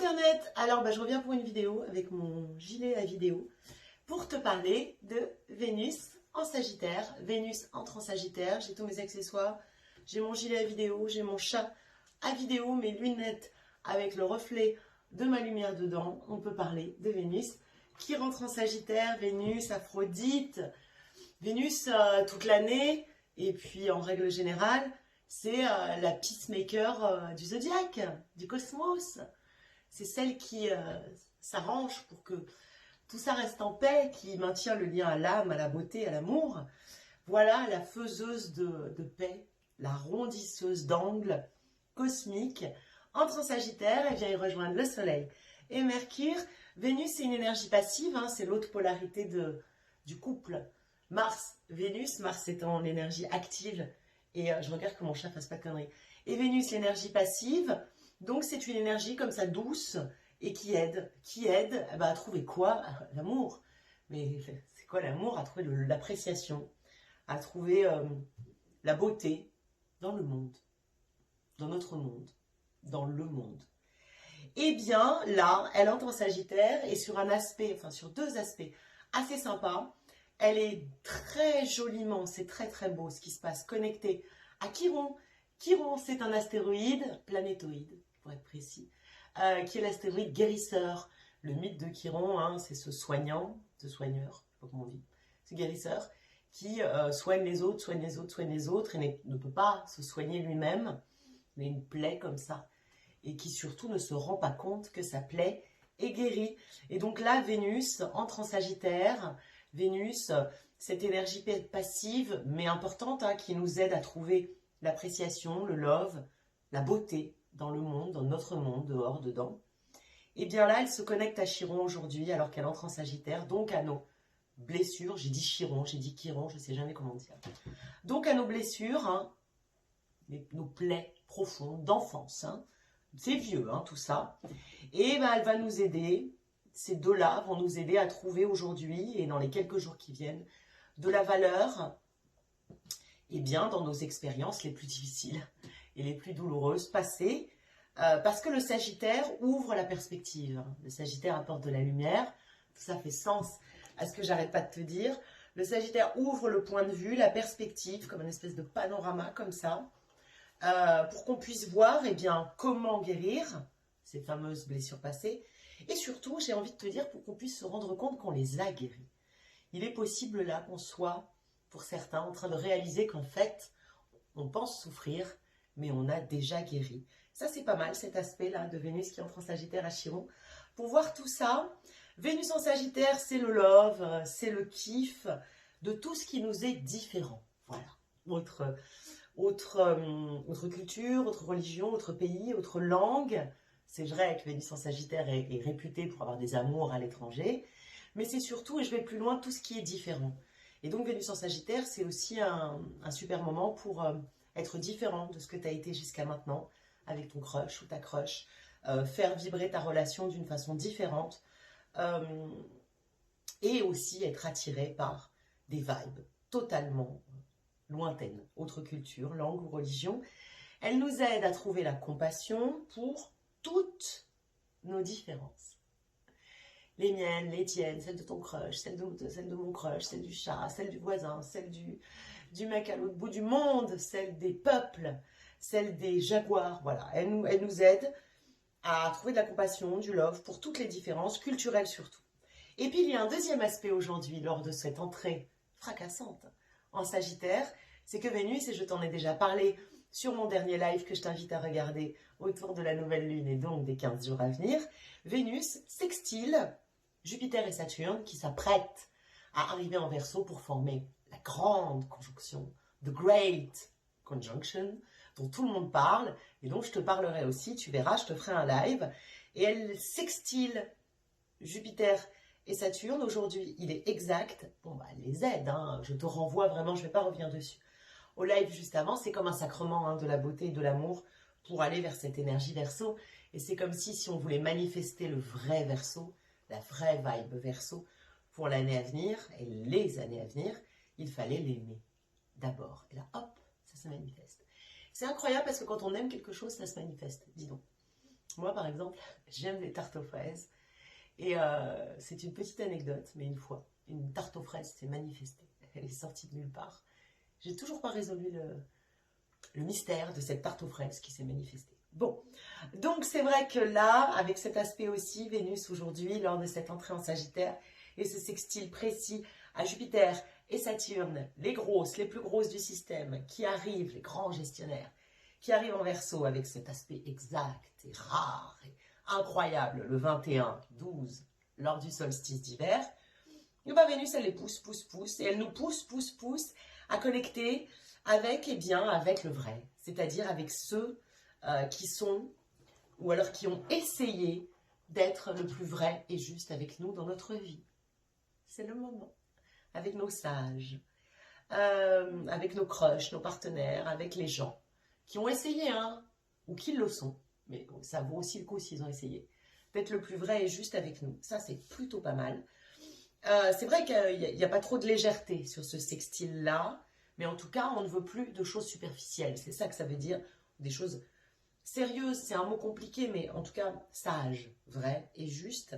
Internet. Alors je reviens pour une vidéo avec mon gilet à vidéo pour te parler de Vénus en Sagittaire. Vénus entre en Sagittaire, j'ai tous mes accessoires, j'ai mon gilet à vidéo, j'ai mon chat à vidéo, mes lunettes avec le reflet de ma lumière dedans. On peut parler de Vénus qui rentre en Sagittaire, Vénus, Aphrodite, Vénus toute l'année et puis en règle générale, c'est la peacemaker du zodiaque, du cosmos. C'est celle qui s'arrange pour que tout ça reste en paix, qui maintient le lien à l'âme, à la beauté, à l'amour. Voilà la faiseuse de paix, la rondisseuse d'angles cosmique. Entre en Sagittaire, elle vient y rejoindre le Soleil et Mercure. Vénus, c'est une énergie passive, hein, c'est l'autre polarité du couple. Mars, Vénus, Mars étant l'énergie active. Et je regarde que mon chat fasse pas de conneries. Et Vénus, l'énergie passive. Donc, c'est une énergie comme ça, douce, et qui aide à trouver quoi? L'amour. Mais c'est quoi l'amour? À trouver l'appréciation, à trouver la beauté dans le monde, dans notre monde, dans le monde. Eh bien, là, elle entre en Sagittaire, et sur un aspect, enfin sur deux aspects assez sympas. Elle est très joliment, c'est très très beau ce qui se passe, connectée à Chiron. Chiron, c'est un astéroïde, planétoïde, pour être précis, qui est l'astéroïde guérisseur. Le mythe de Chiron, hein, c'est ce soignant, ce soigneur, je sais pas comment on dit, ce guérisseur, qui soigne les autres, soigne les autres, soigne les autres, et ne peut pas se soigner lui-même, mais une plaie comme ça, et qui surtout ne se rend pas compte que sa plaie est guérie. Et donc là, Vénus entre en Sagittaire. Vénus, cette énergie passive, mais importante, hein, qui nous aide à trouver l'appréciation, le love, la beauté dans le monde, dans notre monde, dehors, dedans. Et bien là, elle se connecte à Chiron aujourd'hui, alors qu'elle entre en Sagittaire, donc à nos blessures. J'ai dit Chiron, j'ai dit Chiron, je ne sais jamais comment dire. Donc à nos blessures, hein, nos plaies profondes d'enfance. Hein, c'est vieux, hein, tout ça. Et ben, elle va nous aider. Ces deux-là vont nous aider à trouver aujourd'hui et dans les quelques jours qui viennent de la valeur bien, dans nos expériences les plus difficiles et les plus douloureuses passées, parce que le Sagittaire ouvre la perspective. Le Sagittaire apporte de la lumière, tout ça fait sens à ce que j'arrête pas de te dire. Le Sagittaire ouvre le point de vue, la perspective, comme une espèce de panorama comme ça, pour qu'on puisse voir bien, comment guérir ces fameuses blessures passées. Et surtout, j'ai envie de te dire, pour qu'on puisse se rendre compte qu'on les a guéris. Il est possible là qu'on soit, pour certains, en train de réaliser qu'en fait, on pense souffrir, mais on a déjà guéri. Ça, c'est pas mal, cet aspect-là de Vénus qui entre en Sagittaire à Chiron. Pour voir tout ça, Vénus en Sagittaire, c'est le love, c'est le kiff de tout ce qui nous est différent. Voilà. Autre culture, autre religion, autre pays, autre langue. C'est vrai que Vénus en Sagittaire est réputée pour avoir des amours à l'étranger, mais c'est surtout, et je vais plus loin, tout ce qui est différent. Et donc Vénus en Sagittaire, c'est aussi un super moment pour être différent de ce que tu as été jusqu'à maintenant, avec ton crush ou ta crush, faire vibrer ta relation d'une façon différente, et aussi être attiré par des vibes totalement lointaines, autre culture, langue ou religion. Elle nous aide à trouver la compassion pour toutes nos différences. Les miennes, les tiennes, celles de ton crush, celles de mon crush, celles du chat, celles du voisin, celles du mec à l'autre bout du monde, celles des peuples, celles des jaguars. Voilà, elle nous aide à trouver de la compassion, du love pour toutes les différences, culturelles surtout. Et puis il y a un deuxième aspect aujourd'hui lors de cette entrée fracassante en Sagittaire, c'est que Vénus, et je t'en ai déjà parlé sur mon dernier live que je t'invite à regarder autour de la nouvelle lune et donc des 15 jours à venir, Vénus sextile Jupiter et Saturne qui s'apprêtent à arriver en Verseau pour former la grande conjonction, the great conjunction, dont tout le monde parle et dont je te parlerai aussi, tu verras, je te ferai un live. Et elle sextile Jupiter et Saturne. Aujourd'hui, il est exact. Bon, bah, elle les aide, hein. Je te renvoie vraiment, je ne vais pas revenir dessus. Au live juste avant, c'est comme un sacrement, hein, de la beauté et de l'amour pour aller vers cette énergie Verseau. Et c'est comme si on voulait manifester le vrai Verseau, la vraie vibe Verseau pour l'année à venir et les années à venir, il fallait l'aimer d'abord. Et là, hop, ça se manifeste. C'est incroyable parce que quand on aime quelque chose, ça se manifeste, dis donc. Moi, par exemple, j'aime les tartes aux fraises. Et c'est une petite anecdote, mais une fois, une tarte aux fraises s'est manifestée. Elle est sortie de nulle part. J'ai toujours pas résolu le mystère de cette tarte aux fraises qui s'est manifestée. Bon, donc c'est vrai que là, avec cet aspect aussi, Vénus aujourd'hui, lors de cette entrée en Sagittaire, et ce sextile précis à Jupiter et Saturne, les grosses, les plus grosses du système, qui arrivent, les grands gestionnaires, qui arrivent en Verseau avec cet aspect exact et rare et incroyable, le 21-12, lors du solstice d'hiver, et bien Vénus, elle les pousse, et elle nous pousse à connecter avec, eh bien, avec le vrai, c'est-à-dire avec ceux qui sont, ou alors qui ont essayé d'être le plus vrai et juste avec nous dans notre vie. C'est le moment. Avec nos sages, avec nos crushs, nos partenaires, avec les gens qui ont essayé, hein, ou qui le sont, mais ça vaut aussi le coup s'ils ont essayé, d'être le plus vrai et juste avec nous. Ça, c'est plutôt pas mal. C'est vrai qu'il n'y a pas trop de légèreté sur ce sextile-là, mais en tout cas, on ne veut plus de choses superficielles. C'est ça que ça veut dire, des choses sérieuses. C'est un mot compliqué, mais en tout cas, sages, vraies et justes.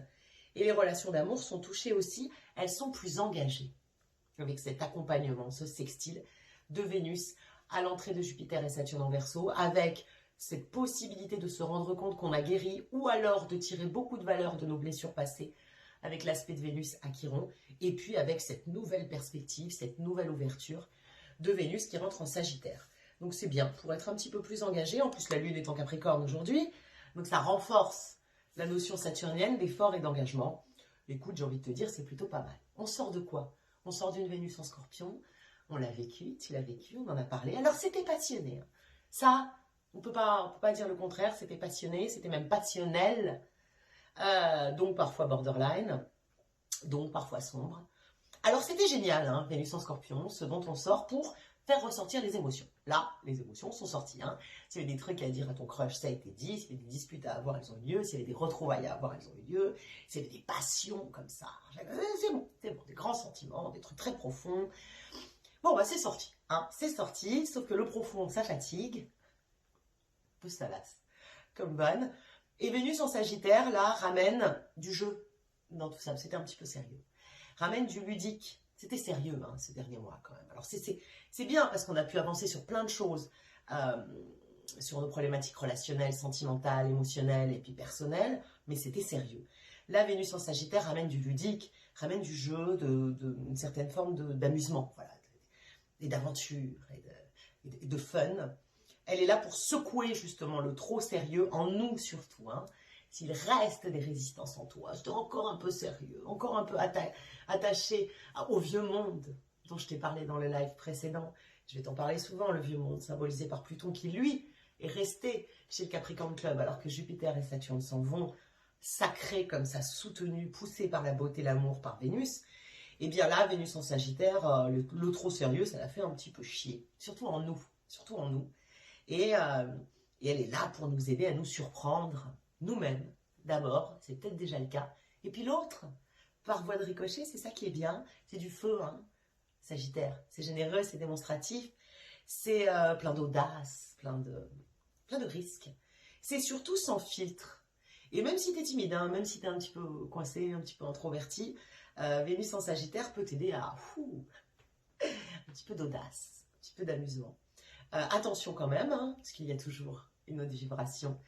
Et les relations d'amour sont touchées aussi, elles sont plus engagées avec cet accompagnement, ce sextile de Vénus à l'entrée de Jupiter et Saturne en Verseau, avec cette possibilité de se rendre compte qu'on a guéri ou alors de tirer beaucoup de valeur de nos blessures passées avec l'aspect de Vénus à Chiron, et puis avec cette nouvelle perspective, cette nouvelle ouverture de Vénus qui rentre en Sagittaire. Donc c'est bien pour être un petit peu plus engagé. En plus, la Lune est en Capricorne aujourd'hui, donc ça renforce la notion saturnienne d'effort et d'engagement. Écoute, j'ai envie de te dire, c'est plutôt pas mal. On sort de quoi? On sort d'une Vénus en Scorpion. On l'a vécu, tu l'as vécu, on en a parlé. Alors c'était passionné. Ça, on peut pas dire le contraire. C'était passionné, c'était même passionnel. Donc parfois borderline, donc parfois sombre. Alors c'était génial, hein, Vénus en Scorpion, ce dont on sort pour faire ressortir les émotions. Là, les émotions sont sorties. Hein. S'il y avait des trucs à dire à ton crush, ça a été dit. S'il y avait des disputes à avoir, elles ont eu lieu. S'il y avait des retrouvailles à avoir, elles ont eu lieu. S'il y avait des passions comme ça, c'est bon, des grands sentiments, des trucs très profonds. Bon, bah c'est sorti, hein, c'est sorti, sauf que le profond, ça fatigue. Un peu salace, comme bonne. Et Vénus en Sagittaire, là, ramène du jeu dans tout ça. C'était un petit peu sérieux. Ramène du ludique. C'était sérieux, hein, ces derniers mois, quand même. Alors, c'est bien, parce qu'on a pu avancer sur plein de choses. Sur nos problématiques relationnelles, sentimentales, émotionnelles et puis personnelles. Mais c'était sérieux. Là, Vénus en Sagittaire ramène du ludique, ramène du jeu, une certaine forme d'amusement, voilà, et d'aventure, et de fun. Elle est là pour secouer justement le trop sérieux, en nous surtout. Hein. S'il reste des résistances en toi, c'est encore un peu sérieux, encore un peu attaché au vieux monde dont je t'ai parlé dans le live précédent. Je vais t'en parler souvent, le vieux monde symbolisé par Pluton qui, lui, est resté chez le Capricorn Club alors que Jupiter et Saturne s'en vont, sacrés comme ça, soutenus, poussés par la beauté, l'amour, par Vénus. Et bien là, Vénus en Sagittaire, le trop sérieux, ça l'a fait un petit peu chier, surtout en nous, surtout en nous. Et elle est là pour nous aider à nous surprendre nous-mêmes. D'abord, c'est peut-être déjà le cas. Et puis l'autre, par voie de ricochet, c'est ça qui est bien. C'est du feu, hein, Sagittaire. C'est généreux, c'est démonstratif. C'est plein d'audace, plein de risques. C'est surtout sans filtre. Et même si tu es timide, hein, même si tu es un petit peu coincé, un petit peu introverti, Vénus en Sagittaire peut t'aider à un petit peu d'audace, un petit peu d'amusement. Attention quand même, hein, parce qu'il y a toujours une autre vibration.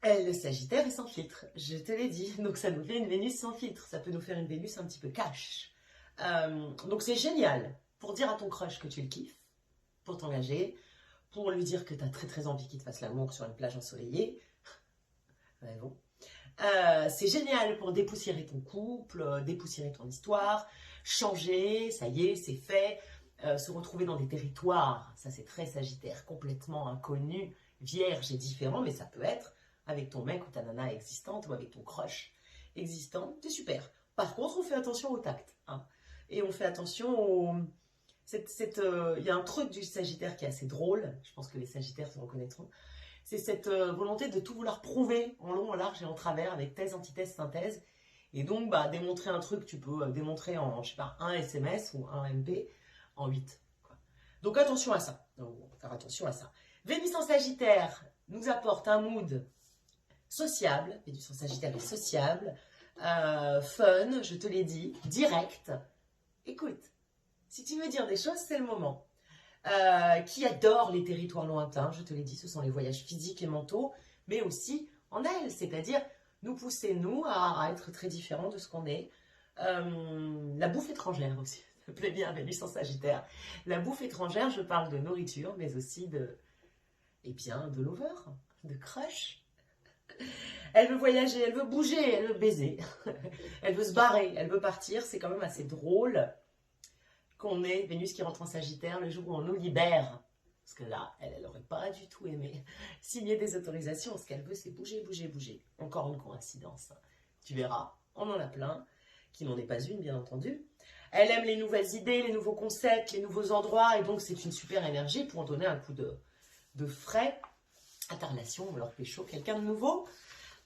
Le Sagittaire est sans filtre, je te l'ai dit. Donc ça nous fait une Vénus sans filtre. Ça peut nous faire une Vénus un petit peu cash. Donc c'est génial pour dire à ton crush que tu le kiffes, pour t'engager, pour lui dire que tu as très très envie qu'il te fasse l'amour sur une plage ensoleillée. Ouais, bon. C'est génial pour dépoussiérer ton couple, dépoussiérer ton histoire, changer, ça y est, c'est fait. Se retrouver dans des territoires, ça c'est très Sagittaire, complètement inconnu, vierge et différent, mais ça peut être avec ton mec ou ta nana existante ou avec ton crush existant, c'est super. Par contre, on fait attention au tact, hein, et on fait attention au... Il y a un truc du Sagittaire qui est assez drôle, je pense que les Sagittaires se reconnaîtront, c'est cette volonté de tout vouloir prouver en long, en large et en travers, avec thèse, antithèse, synthèse, et donc bah, démontrer un truc, tu peux démontrer en, je sais pas, un SMS ou un MP, en 8. Quoi. Donc attention à ça. Donc, on va faire attention à ça. Vénus en Sagittaire nous apporte un mood sociable, Vénus en Sagittaire est sociable, fun, je te l'ai dit, direct. Écoute, si tu veux dire des choses, c'est le moment. Qui adore les territoires lointains, je te l'ai dit, ce sont les voyages physiques et mentaux, mais aussi en elle, c'est-à-dire nous pousser, nous, à être très différents de ce qu'on est. La bouffe étrangère aussi, ça me plaît bien, Vénus en Sagittaire. La bouffe étrangère, je parle de nourriture, mais aussi de, eh bien, de lover, de crush. Elle veut voyager, elle veut bouger, elle veut baiser, elle veut se barrer, elle veut partir. C'est quand même assez drôle qu'on ait Vénus qui rentre en Sagittaire le jour où on nous libère. Parce que là, elle n'aurait pas du tout aimé signer des autorisations. Ce qu'elle veut, c'est bouger, bouger, bouger. Encore une coïncidence. Tu verras, on en a plein, qui n'en est pas une, bien entendu. Elle aime les nouvelles idées, les nouveaux concepts, les nouveaux endroits. Et donc, c'est une super énergie pour donner un coup de frais à ta relation ou alors pécho quelqu'un de nouveau.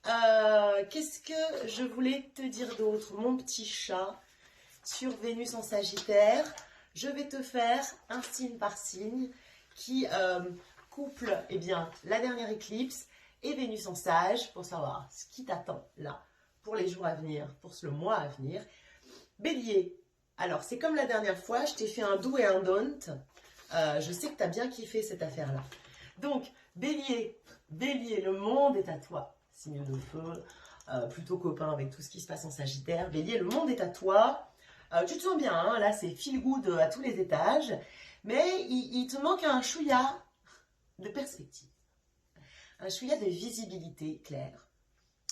Qu'est-ce que je voulais te dire d'autre? Mon petit chat sur Vénus en Sagittaire. Je vais te faire un signe par signe qui couple eh bien, la dernière éclipse et Vénus en Sage pour savoir ce qui t'attend là pour les jours à venir, pour le mois à venir. Bélier, alors c'est comme la dernière fois, je t'ai fait un do et un don't. Je sais que tu as bien kiffé cette affaire-là. Donc, Bélier, le monde est à toi. Signe de feu, plutôt copain avec tout ce qui se passe en Sagittaire. Bélier, le monde est à toi. Tu te sens bien, hein, là c'est feel good à tous les étages. Mais il te manque un chouïa de perspective. Un chouïa de visibilité claire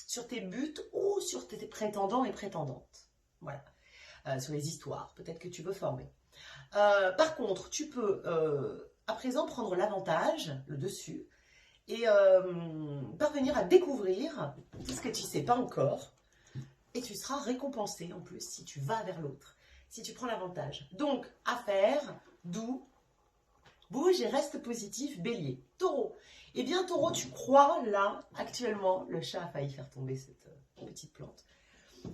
sur tes buts ou sur tes prétendants et prétendantes. Voilà. Sur les histoires, peut-être que tu veux former. Par contre, tu peux à présent prendre l'avantage, le dessus, et parvenir à découvrir ce que tu ne sais pas encore. Et tu seras récompensé en plus si tu vas vers l'autre, si tu prends l'avantage. Donc, affaire, doux, bouge et reste positif, Bélier. Taureau. Eh bien, Taureau, tu crois là, actuellement, le chat a failli faire tomber cette petite plante.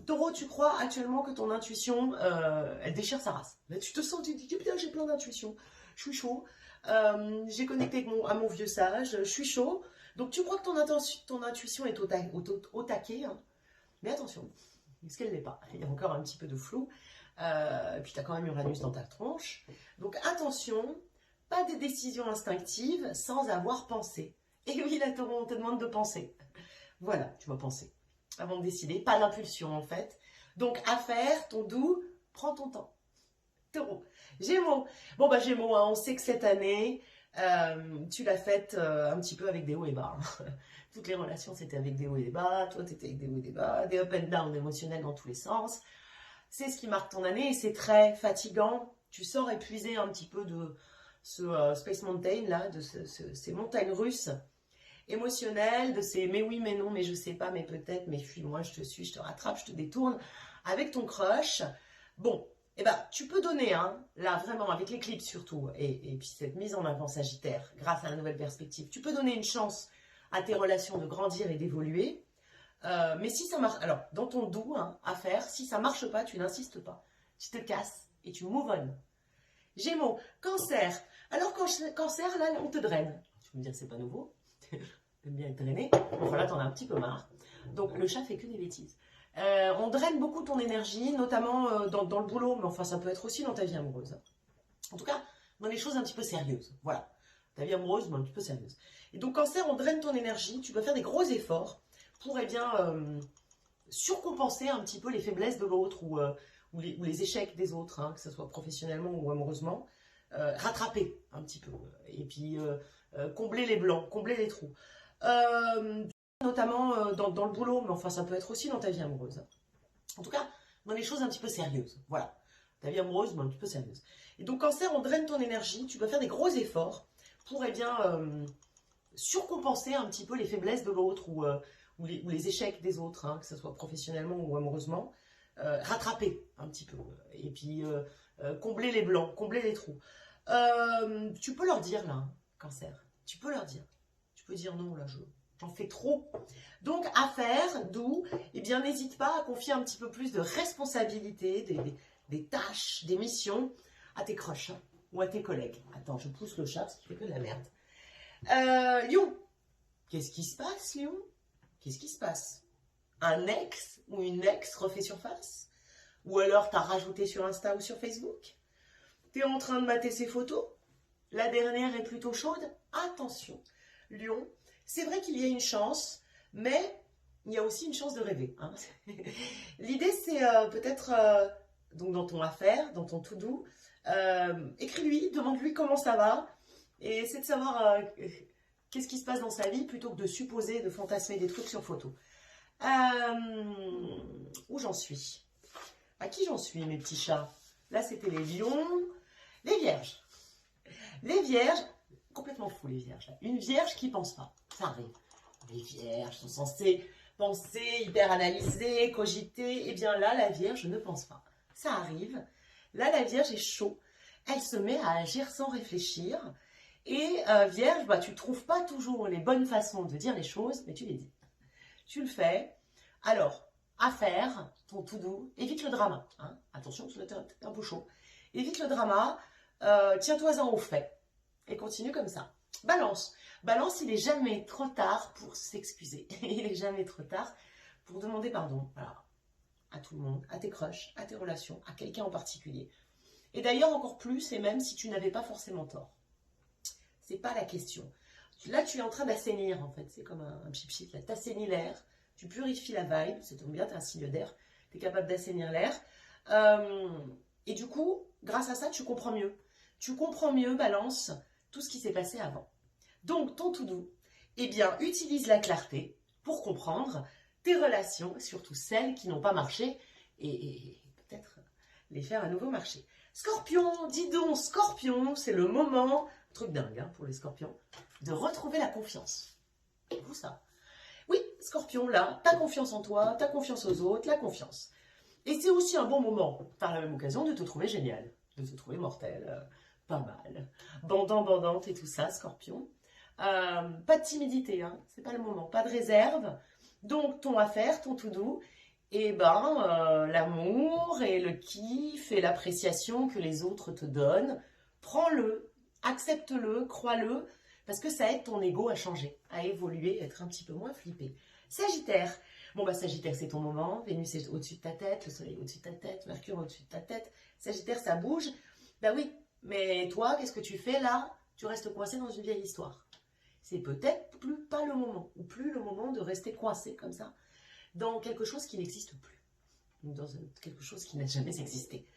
Taureau, tu crois actuellement que ton intuition, elle déchire sa race. Là, tu te sens, tu te dis, putain, j'ai plein d'intuitions, je suis chaud, j'ai connecté à mon vieux sage, je suis chaud. Donc, tu crois que ton intuition est au taquet, hein. Mais attention, parce qu'elle n'est pas. Il y a encore un petit peu de flou. Et puis, tu as quand même Uranus dans ta tronche. Donc, attention, pas des décisions instinctives sans avoir pensé. Et oui, la Taureau, on te demande de penser. Voilà, tu vas penser avant de décider. Pas d'impulsion, en fait. Donc, affaire, ton doux, prends ton temps. Taureau. Gémeaux. Bon, bah, Gémeaux, hein, on sait que cette année, tu l'as faite un petit peu avec des hauts et bas. Toutes les relations, c'était avec des hauts et des bas. Toi, tu étais avec des hauts et des bas, des up and down émotionnels dans tous les sens. C'est ce qui marque ton année et c'est très fatigant. Tu sors épuisé un petit peu de ce Space Mountain, là, de ces montagnes russes émotionnelles, de ces mais oui, mais non, mais je sais pas, mais peut-être, mais fuis-moi, je te suis, je te rattrape, je te détourne avec ton crush. Bon, eh ben, tu peux donner, hein, là, vraiment, avec l'éclipse surtout, et puis cette mise en avant Sagittaire, grâce à la nouvelle perspective, tu peux donner une chance à tes relations de grandir et d'évoluer. Mais si ça marche, alors, dans ton doux, hein, à faire, si ça marche pas, tu n'insistes pas. Tu te casses et tu move on. Gémeaux, Cancer. Alors, Cancer, là, on te draine. Tu peux me dire, c'est pas nouveau. T'aimes bien être drainé. Enfin, là, t'en as un petit peu marre. Donc, le chat fait que des bêtises. On draine beaucoup ton énergie, notamment dans le boulot, mais enfin, ça peut être aussi dans ta vie amoureuse. En tout cas, dans les choses un petit peu sérieuses. Voilà. Ta vie amoureuse, mais un petit peu sérieuse. Et donc, Cancer, on draine ton énergie. Tu dois faire des gros efforts pour, eh bien, surcompenser un petit peu les faiblesses de l'autre ou les échecs des autres, hein, que ce soit professionnellement ou amoureusement. Rattraper un petit peu. Et puis, combler les blancs, combler les trous. Notamment dans le boulot, mais enfin, ça peut être aussi dans ta vie amoureuse. En tout cas, dans les choses un petit peu sérieuses. Voilà. Ta vie amoureuse, mais un petit peu sérieuse. Et donc, Cancer, on draine ton énergie. Tu dois faire des gros efforts pour, eh bien, surcompenser un petit peu les faiblesses de l'autre ou les échecs des autres, hein, que ce soit professionnellement ou amoureusement. Rattraper un petit peu. Et puis, combler les blancs, combler les trous. Tu peux leur dire, là, Cancer. Tu peux leur dire. Tu peux dire non, là, j'en fais trop. Donc, à faire, d'où, eh bien, n'hésite pas à confier un petit peu plus de responsabilité, des tâches, des missions à tes crushs, hein, ou à tes collègues. Attends, je pousse le chat parce qu'il fait que de la merde. Lion. Qu'est-ce qui se passe, Lion? Qu'est-ce qui se passe? Un ex ou une ex refait surface? Ou alors t'as rajouté sur Insta ou sur Facebook? T'es en train de mater ses photos? La dernière est plutôt chaude? Attention, Lion, c'est vrai qu'il y a une chance, mais il y a aussi une chance de rêver. Hein. L'idée, c'est peut-être, donc dans ton affaire, dans ton to-do, écris-lui, demande-lui comment ça va, et essaie de savoir qu'est-ce qui se passe dans sa vie, plutôt que de supposer, de fantasmer des trucs sur photo. Où j'en suis? À qui j'en suis, mes petits chats? Là, c'était les lions, les vierges. Les vierges, complètement fou, les vierges. Là. Une vierge qui pense pas, ça arrive. Les vierges sont censées penser, hyper analyser, cogiter. Eh bien là, la vierge ne pense pas. Ça arrive. Là, la vierge est chaud. Elle se met à agir sans réfléchir. Et vierge, bah, tu ne trouves pas toujours les bonnes façons de dire les choses, mais tu les dis. Tu le fais. Alors, à faire, ton tout doux, évite le drama. Hein. Attention, c'est un peu chaud. Évite le drama. Tiens-toi-en au fait et continue comme ça. Balance. Balance, il n'est jamais trop tard pour s'excuser. Il n'est jamais trop tard pour demander pardon. Voilà. À tout le monde, à tes crushs, à tes relations, à quelqu'un en particulier. Et d'ailleurs, encore plus, et même si tu n'avais pas forcément tort. C'est pas la question. Là, tu es en train d'assainir, en fait. C'est comme un pchit-pchit. Là, tu assainis l'air, tu purifies la vibe. Ça tombe bien, tu as un signe d'air. Tu es capable d'assainir l'air. Et du coup, grâce à ça, tu comprends mieux. Tu comprends mieux, Balance, tout ce qui s'est passé avant. Donc, ton tout doux, eh bien, utilise la clarté pour comprendre tes relations, surtout celles qui n'ont pas marché, et peut-être les faire à nouveau marcher. Scorpion, dis donc, Scorpion, c'est le moment, truc dingue hein, pour les scorpions, de retrouver la confiance. Et vous ça? Oui, Scorpion, là, t'as confiance en toi, t'as confiance aux autres, la confiance. Et c'est aussi un bon moment, par la même occasion, de te trouver génial, de te trouver mortel, pas mal, bandante et tout ça, Scorpion. Pas de timidité, hein, c'est pas le moment, pas de réserve. Donc ton affaire, ton tout doux, et ben l'amour et le kiff et l'appréciation que les autres te donnent, prends-le, accepte-le, crois-le, parce que ça aide ton ego à changer, à évoluer, à être un petit peu moins flippé. Sagittaire, bon bah Sagittaire c'est ton moment, Vénus est au-dessus de ta tête, le soleil est au-dessus de ta tête, Mercure au-dessus de ta tête, Sagittaire ça bouge, bah oui, mais toi qu'est-ce que tu fais là? Tu restes coincé dans une vieille histoire. C'est peut-être pas le moment, ou plus le moment de rester coincé comme ça, dans quelque chose qui n'existe plus, dans quelque chose qui n'a jamais existé.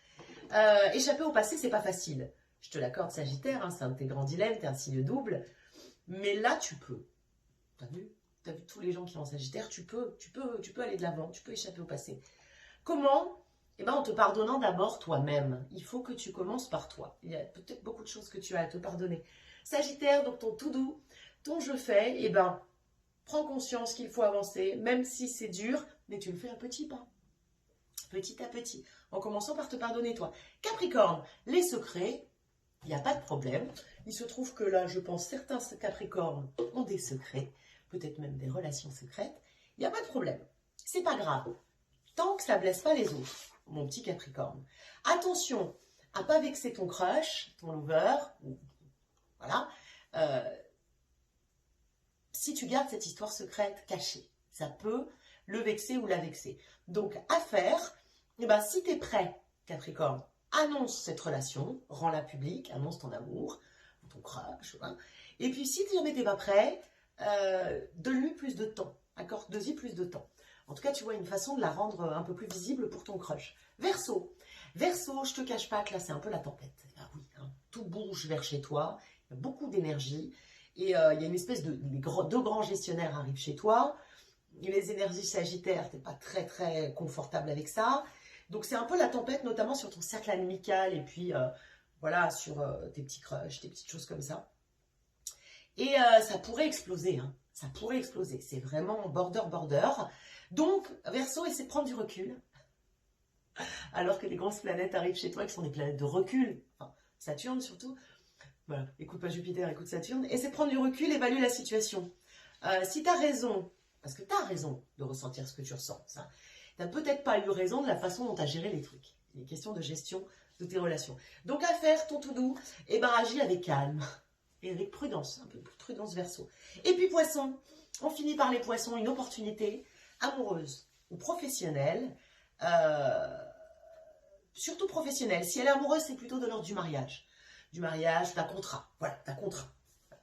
Échapper au passé, c'est pas facile. Je te l'accorde, Sagittaire, hein, c'est un de tes grands dilemmes, t'es un signe double, mais là tu peux. T'as vu tous les gens qui sont en Sagittaire, tu peux aller de l'avant, tu peux échapper au passé. Comment? Eh ben, en te pardonnant d'abord toi-même. Il faut que tu commences par toi. Il y a peut-être beaucoup de choses que tu as à te pardonner. Sagittaire, donc ton tout doux, ton je fais, eh ben, prends conscience qu'il faut avancer, même si c'est dur, mais tu le fais à petits pas. Petit à petit, en commençant par te pardonner toi. Capricorne, les secrets, il n'y a pas de problème. Il se trouve que là, je pense, certains Capricornes ont des secrets, peut-être même des relations secrètes. Il n'y a pas de problème. C'est pas grave. Tant que ça ne blesse pas les autres, mon petit Capricorne. Attention à ne pas vexer ton crush, ton lover, voilà. Si tu gardes cette histoire secrète cachée, ça peut le vexer ou la vexer. Donc, à faire, eh ben, si tu es prêt, Capricorne, annonce cette relation, rends-la publique, annonce ton amour, ton crush. Hein. Et puis, si jamais tu n'es pas prêt, donne-lui plus de temps, accorde-y plus de temps. En tout cas, tu vois une façon de la rendre un peu plus visible pour ton crush. Verseau, Verseau, je te cache pas que là, c'est un peu la tempête. Ah oui, hein, tout bouge vers chez toi, il y a beaucoup d'énergie. Et il y a une espèce deux grands gestionnaires arrivent chez toi. Les énergies sagittaires, tu n'es pas très très confortable avec ça. Donc c'est un peu la tempête, notamment sur ton cercle amical et puis voilà, sur tes petits crushs, tes petites choses comme ça. Et ça pourrait exploser, hein. Ça pourrait exploser. C'est vraiment border. Donc, Verseau, essaie de prendre du recul. Alors que les grosses planètes arrivent chez toi, qui sont des planètes de recul. Enfin, Saturne surtout. Voilà, écoute pas Jupiter, écoute Saturne. Essaie de prendre du recul, évalue la situation. Si tu as raison, parce que tu as raison de ressentir ce que tu ressens, tu n'as peut-être pas eu raison de la façon dont tu as géré les trucs. Il est question de gestion de tes relations. Donc à faire ton tout doux, et ben agis avec calme et avec prudence, un peu de prudence Verseau. Et puis Poisson, On finit par les poissons, une opportunité amoureuse ou professionnelle, surtout professionnelle. Si elle est amoureuse, c'est plutôt de l'ordre du mariage. Du mariage, d'un contrat. Voilà, d'un contrat.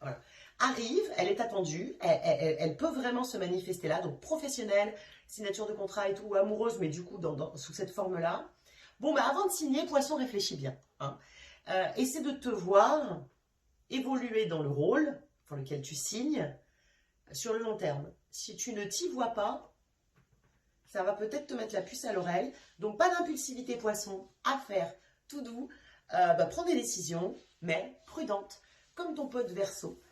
Voilà. Arrive, elle est attendue, elle peut vraiment se manifester là. Donc professionnelle, signature de contrat et tout, amoureuse, mais du coup sous cette forme-là. Bon, bah avant de signer, poisson, réfléchis bien. Hein. Essaie de te voir évoluer dans le rôle pour lequel tu signes sur le long terme. Si tu ne t'y vois pas, ça va peut-être te mettre la puce à l'oreille. Donc, pas d'impulsivité, poisson, à faire tout doux. Prends des décisions, mais prudentes, comme ton pote Verseau.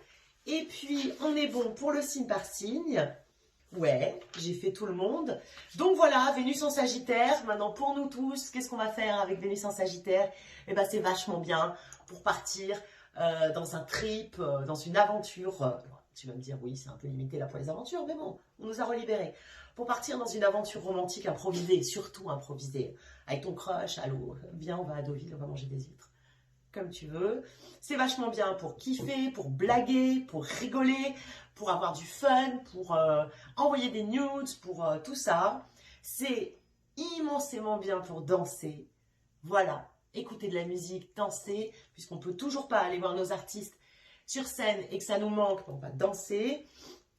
Et puis, on est bon pour le signe par signe. Ouais, j'ai fait tout le monde. Donc voilà, Vénus en Sagittaire. Maintenant, pour nous tous, qu'est-ce qu'on va faire avec Vénus en Sagittaire? Eh bien, c'est vachement bien pour partir dans un trip, dans une aventure. Tu vas me dire, oui, c'est un peu limité là pour les aventures, mais bon, on nous a relibérés. Pour partir dans une aventure romantique improvisée, surtout improvisée, avec ton crush, allô, viens, on va à Deauville, on va manger des huîtres. Comme tu veux. C'est vachement bien pour kiffer, pour blaguer, pour rigoler, pour avoir du fun, pour envoyer des nudes, pour tout ça. C'est immensément bien pour danser. Voilà, écouter de la musique, danser, puisqu'on peut toujours pas aller voir nos artistes sur scène et que ça nous manque, on va danser.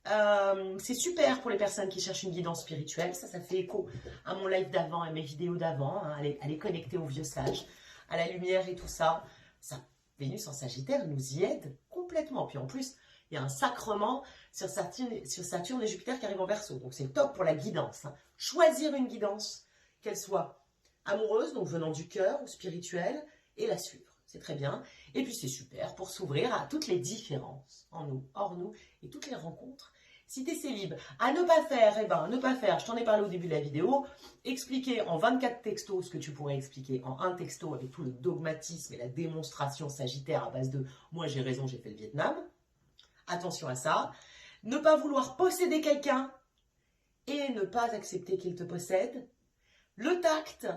C'est super pour les personnes qui cherchent une guidance spirituelle. Ça fait écho à mon live d'avant et mes vidéos d'avant. Hein, aller connecter aux vieux sages, à la lumière et tout ça. Vénus en Sagittaire nous y aide complètement. Puis en plus, il y a un sacrement sur Saturne et Jupiter qui arrivent en Verseau. Donc c'est top pour la guidance. Hein. Choisir une guidance, qu'elle soit amoureuse, donc venant du cœur ou spirituelle, et la suivre. C'est très bien. Et puis c'est super pour s'ouvrir à toutes les différences en nous, hors nous, et toutes les rencontres. Si tu es célib, à ne pas faire, eh ben, ne pas faire, je t'en ai parlé au début de la vidéo, expliquer en 24 textos ce que tu pourrais expliquer en un texto avec tout le dogmatisme et la démonstration sagittaire à base de « moi j'ai raison, j'ai fait le Vietnam ». Attention à ça. Ne pas vouloir posséder quelqu'un et ne pas accepter qu'il te possède. Le tact,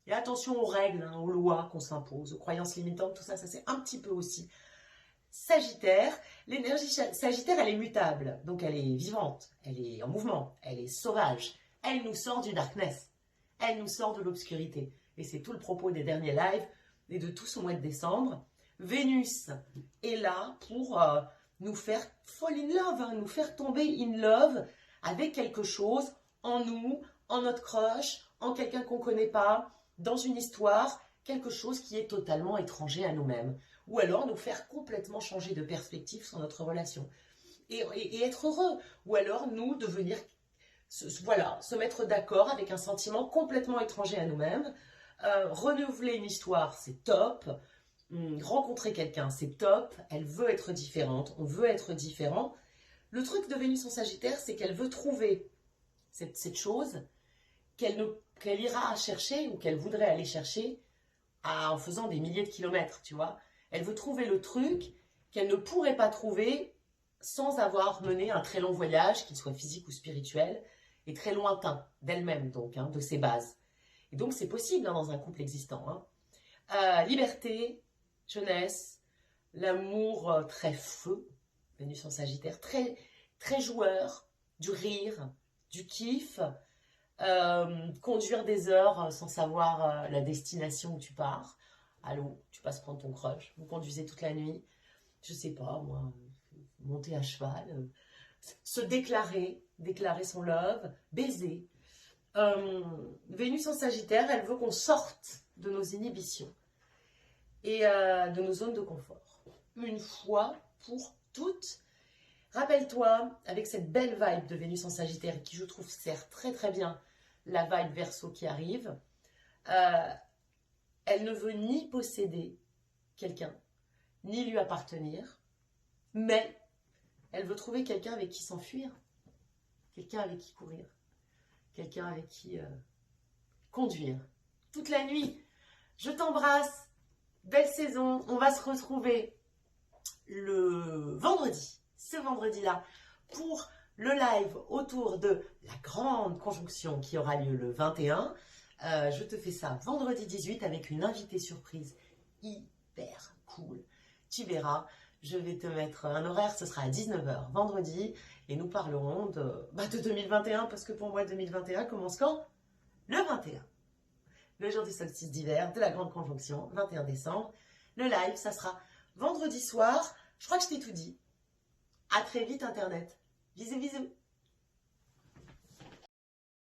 et attention aux règles, hein, aux lois qu'on s'impose, aux croyances limitantes, tout ça, ça c'est un petit peu aussi Sagittaire. L'énergie Sagittaire, elle est mutable, donc elle est vivante, elle est en mouvement, elle est sauvage. Elle nous sort du darkness, elle nous sort de l'obscurité. Et c'est tout le propos des derniers lives et de tout ce mois de décembre. Vénus est là pour nous faire fall in love, hein, nous faire tomber in love avec quelque chose en nous, en notre crush, en quelqu'un qu'on ne connaît pas, dans une histoire, quelque chose qui est totalement étranger à nous-mêmes. Ou alors nous faire complètement changer de perspective sur notre relation. Et être heureux. Ou alors nous devenir, se mettre d'accord avec un sentiment complètement étranger à nous-mêmes. Renouveler une histoire, c'est top. Rencontrer quelqu'un, c'est top. Elle veut être différente, on veut être différent. Le truc de Vénus en Sagittaire, c'est qu'elle veut trouver cette chose qu'elle ira chercher ou qu'elle voudrait aller chercher en faisant des milliers de kilomètres, tu vois. Elle veut trouver le truc qu'elle ne pourrait pas trouver sans avoir mené un très long voyage, qu'il soit physique ou spirituel, et très lointain d'elle-même, donc, hein, de ses bases. Et donc, c'est possible hein, dans un couple existant. Hein. Liberté, jeunesse, l'amour très feu, Vénus en Sagittaire, très, très joueur, du rire, du kiff, conduire des heures sans savoir la destination où tu pars. Allô, tu passes prendre ton crush, vous conduisez toute la nuit, je sais pas, moi, monter à cheval, se déclarer son love, baiser. Vénus en Sagittaire, elle veut qu'on sorte de nos inhibitions et de nos zones de confort. Une fois pour toutes. Rappelle-toi, avec cette belle vibe de Vénus en Sagittaire, qui je trouve sert très très bien la vibe Verseau qui arrive, elle ne veut ni posséder quelqu'un, ni lui appartenir, mais elle veut trouver quelqu'un avec qui s'enfuir, quelqu'un avec qui courir, quelqu'un avec qui conduire toute la nuit. Je t'embrasse, belle saison, on va se retrouver le vendredi, ce vendredi-là, pour le live autour de la grande conjonction qui aura lieu le 21. Je te fais ça vendredi 18 avec une invitée surprise hyper cool. Tu verras, je vais te mettre un horaire, ce sera à 19 h vendredi. Et nous parlerons de 2021, parce que pour moi, 2021 commence quand? Le 21. Le jour du solstice d'hiver, de la grande conjonction, 21 décembre. Le live, ça sera vendredi soir. Je crois que je t'ai tout dit. À très vite, Internet. Bisous, bisous.